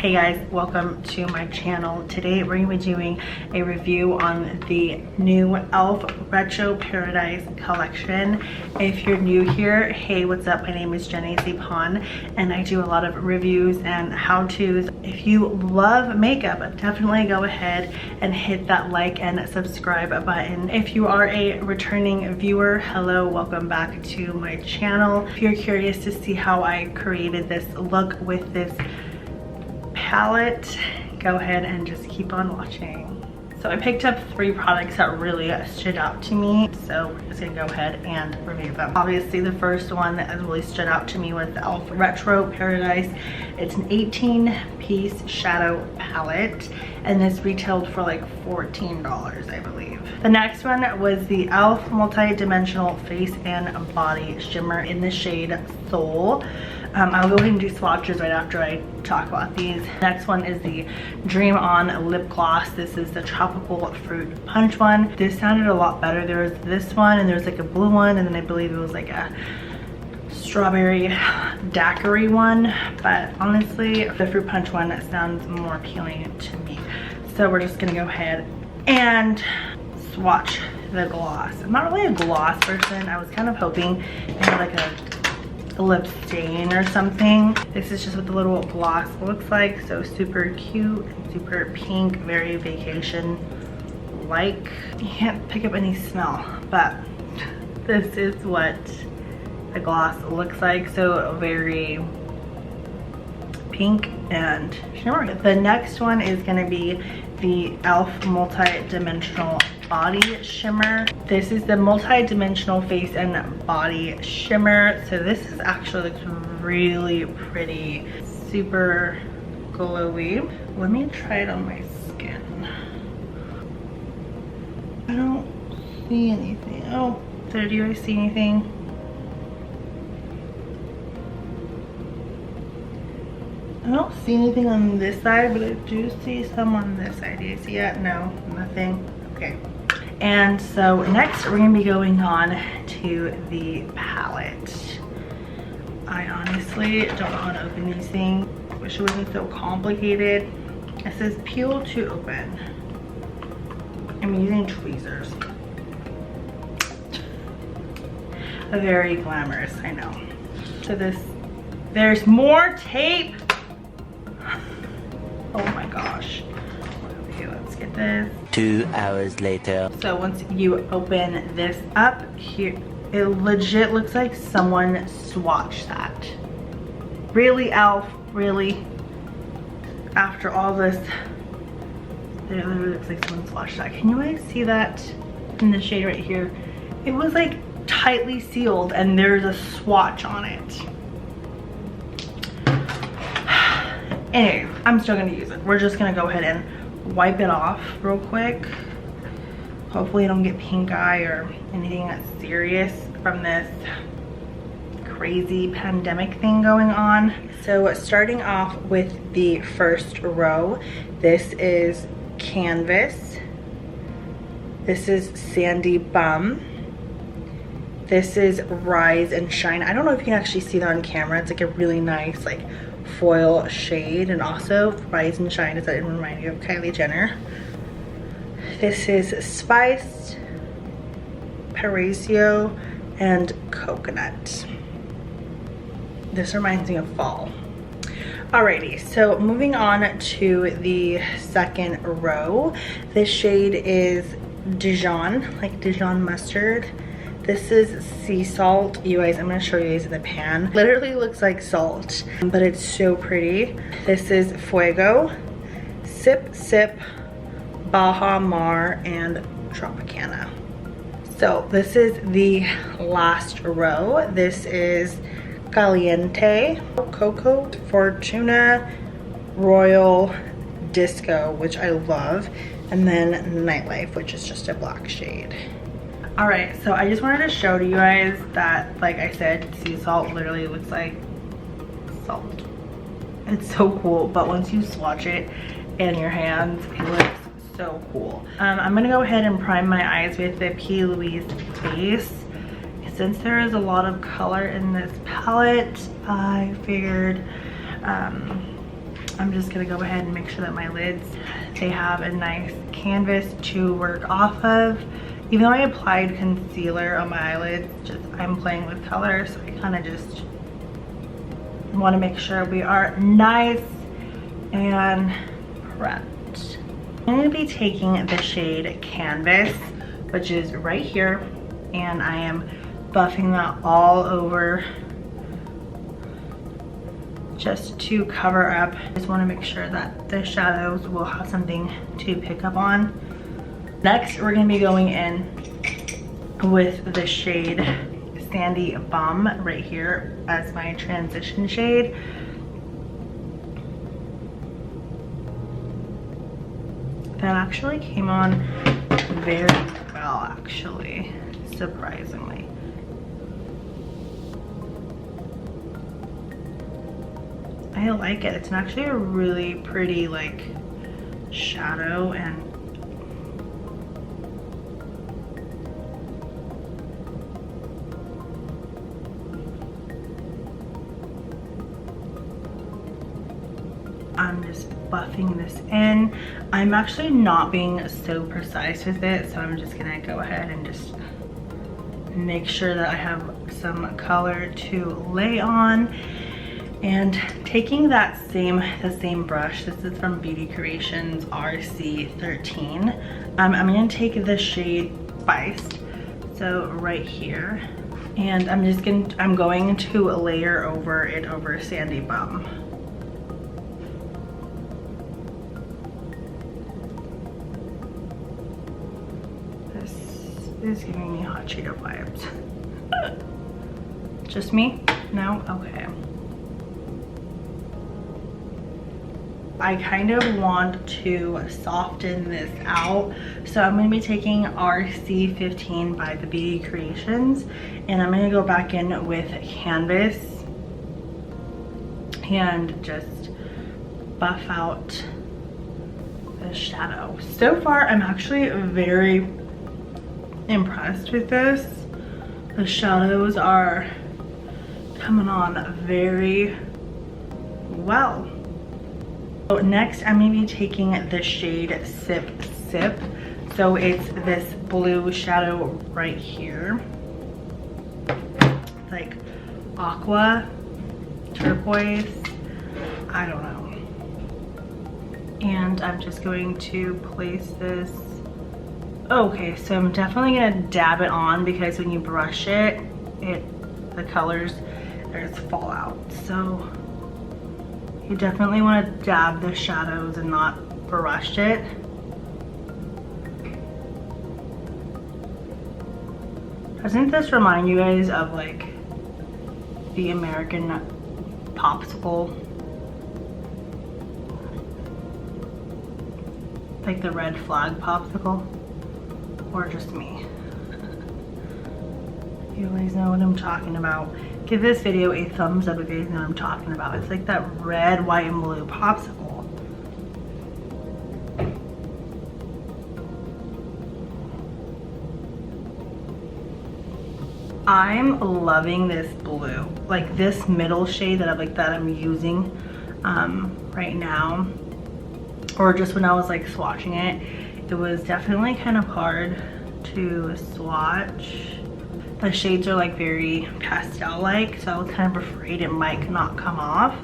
Hey guys, welcome to my channel. Today we're going to be doing a review on the new E.L.F. Retro Paradise collection. If you're new here, hey, what's up? My name is Jenny Zipon and I do a lot of reviews and how-tos. If you love makeup, definitely go ahead and hit that like and subscribe button. If you are a returning viewer, hello, welcome back to my channel. If you're curious to see how I created this look with this palette, go ahead and just keep on watching. So I picked up 3 products that really stood out to me, so we're just gonna go ahead and review them. Obviously the first one that really stood out to me was the E.L.F. Retro Paradise. It's an 18-piece shadow palette and this retailed for like $14, I believe. The next one was the E.L.F. Multi-Dimensional Face and Body Shimmer in the shade Soul. I'll go ahead and do swatches right after I talk about these. Next one is the Dream On Lip Gloss. This is the Tropical Fruit Punch one. This sounded a lot better. There was this one and there's like a blue one, and then I believe it was like a strawberry daiquiri one. But honestly, the Fruit Punch one sounds more appealing to me. So we're just gonna go ahead and swatch the gloss. I'm not really a gloss person. I was kind of hoping it had like a lip stain or something. This is just what the little gloss looks like. So super cute and super pink, very vacation like. You can't pick up any smell, but this is what the gloss looks like. So very pink and shimmery. The next one is going to be the E.L.F. Multi-Dimensional Body Shimmer. This is the Multi-Dimensional Face and Body Shimmer. So this is actually looks really pretty, super glowy. Let me try it on my skin. I don't see anything. Oh, there, do you guys see anything? I don't see anything on this side, but I do see some on this side. Do you see it? No, nothing. Okay. And so next we're gonna be going on to the palette. I honestly don't know how to open these things. Wish it wasn't so complicated. It says peel to open. I'm using tweezers. Very glamorous, I know. So there's more tape. Oh my gosh. Okay, let's get this. 2 hours later. So once you open this up here, it legit looks like someone swatched that. Really, E.L.F., really? After all this, it literally looks like someone swatched that. Can you guys see that in the shade right here? It was like tightly sealed and there's a swatch on it. Anyway, I'm still gonna use it. We're just gonna go ahead and wipe it off real quick. Hopefully I don't get pink eye or anything that's serious from this crazy pandemic thing going on. So starting off with the first row, this is Canvas. This is Sandy Bum. This is Rise and Shine. I don't know if you can actually see that on camera. It's like a really nice like foil shade, and also Rise and Shine, does that remind you of Kylie Jenner? This is Spiced, Paraiso, and Coconut. This reminds me of fall. Alrighty, so moving on to the second row. This shade is Dijon, like Dijon mustard. This is Sea Salt. You guys, I'm gonna show you guys in the pan. Literally looks like salt, but it's so pretty. This is Fuego, Sip Sip, Baja Mar, and Tropicana. So this is the last row. This is Caliente, Coco, Fortuna, Royal, Disco, which I love, and then Nightlife, which is just a black shade. All right, so I just wanted to show to you guys that, like I said, sea salt literally looks like salt. It's so cool, but once you swatch it in your hands, it looks so cool. I'm gonna go ahead and prime my eyes with the P. Louise base. Since there is a lot of color in this palette, I figured I'm just gonna go ahead and make sure that my lids, they have a nice canvas to work off of. Even though I applied concealer on my eyelids, I'm playing with color, so I kind of just want to make sure we are nice and prepped. I'm going to be taking the shade Canvas, which is right here, and I am buffing that all over just to cover up. I just want to make sure that the shadows will have something to pick up on. Next, we're going to be going in with the shade Sandy Bum right here as my transition shade. That actually came on very well, actually, surprisingly. I like it. It's actually a really pretty like shadow, and I'm just buffing this in. I'm actually not being so precise with it, so I'm just gonna go ahead and just make sure that I have some color to lay on. And taking the same brush, this is from Beauty Creations RC13. I'm gonna take the shade Spiced, so right here, and I'm going to layer over it over Sandy Bum. This is giving me hot Cheeto vibes. Just me? No? Okay. I kind of want to soften this out, so I'm going to be taking RC15 by the Beauty Creations, and I'm going to go back in with Canvas and just buff out the shadow. So far, I'm actually very impressed with this. The shadows are coming on very well. So next, I'm going to be taking the shade Sip Sip. So it's this blue shadow right here. Like aqua, turquoise, I don't know. And I'm just going to place this. Okay, so I'm definitely going to dab it on, because when you brush it, the colors just fall out. So you definitely want to dab the shadows and not brush it. Doesn't this remind you guys of like the American popsicle? Like the red flag popsicle? Or just me? You guys know what I'm talking about. Give this video a thumbs up if you guys know what I'm talking about. It's like that red, white, and blue popsicle. I'm loving this blue. Like this middle shade that I'm using right now, or just when I was like swatching it, it was definitely kind of hard to swatch. The shades are like very pastel-like, so I was kind of afraid it might not come off,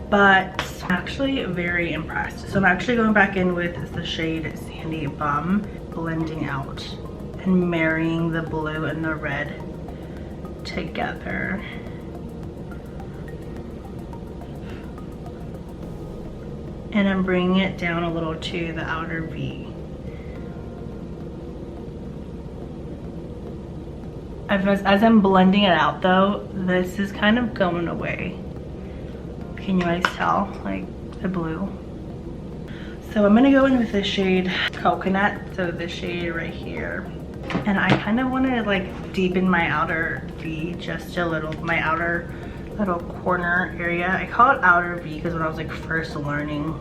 but I'm actually very impressed. So I'm actually going back in with the shade Sandy Bum, blending out and marrying the blue and the red together. And I'm bringing it down a little to the outer V. As I'm blending it out though, this is kind of going away. Can you guys tell? Like the blue. So I'm gonna go in with the shade Coconut, so the shade right here. And I kind of want to like deepen my outer V just a little, my outer little corner area. I call it outer V because when I was like first learning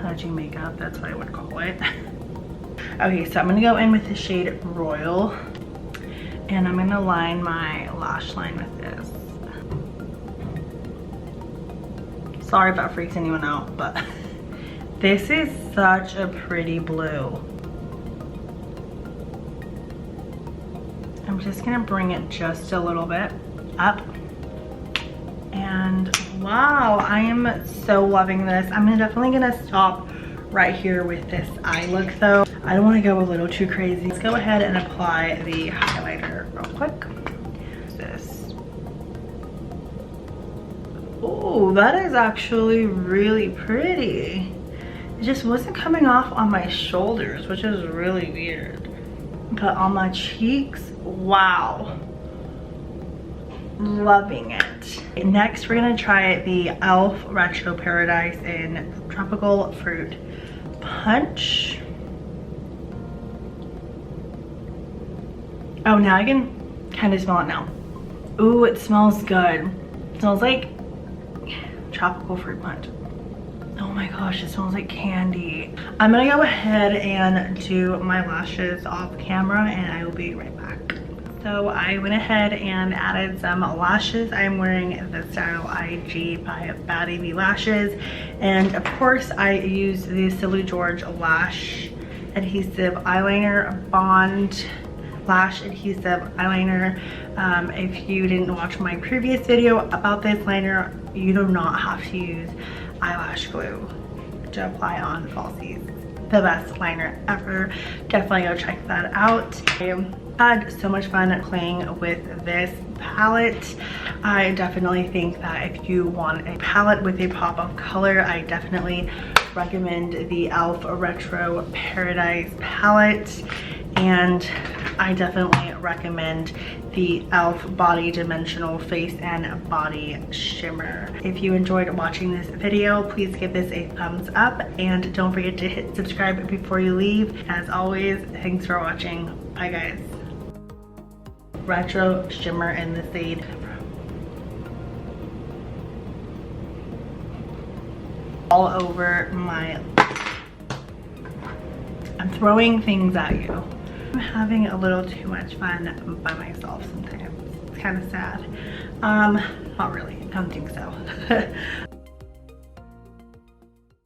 how to do makeup, that's what I would call it. Okay, so I'm gonna go in with the shade Royal. And I'm gonna line my lash line with this. Sorry if that freaks anyone out, but this is such a pretty blue. I'm just gonna bring it just a little bit up. And wow, I am so loving this. I'm definitely gonna stop right here with this eye look though. I don't wanna go a little too crazy. Let's go ahead and apply the highlighter real quick. This. Oh, that is actually really pretty. It just wasn't coming off on my shoulders, which is really weird. But on my cheeks, wow. Loving it. Next, we're gonna try the E.L.F. Retro Paradise in Tropical Fruit Punch. Oh, now I can kind of smell it now. Ooh, it smells good. It smells like tropical fruit punch. Oh my gosh, it smells like candy. I'm gonna go ahead and do my lashes off camera and I will be right back. So I went ahead and added some lashes. I'm wearing the Style IG by Bad AV Lashes. And of course I use the Silly George Lash Adhesive Eyeliner Bond Lash Adhesive Eyeliner. If you didn't watch my previous video about this liner, you do not have to use eyelash glue to apply on falsies. The best liner ever. Definitely go check that out. I had so much fun playing with this palette. I definitely think that if you want a palette with a pop of color, I definitely recommend the E.L.F. Retro Paradise palette. And I definitely recommend the E.L.F. Body Dimensional Face and Body Shimmer. If you enjoyed watching this video, please give this a thumbs up and don't forget to hit subscribe before you leave. As always, thanks for watching. Bye guys. Retro Shimmer in the shade all over my, I'm throwing things at you. I'm having a little too much fun by myself sometimes. It's kind of sad. Not really, I don't think so.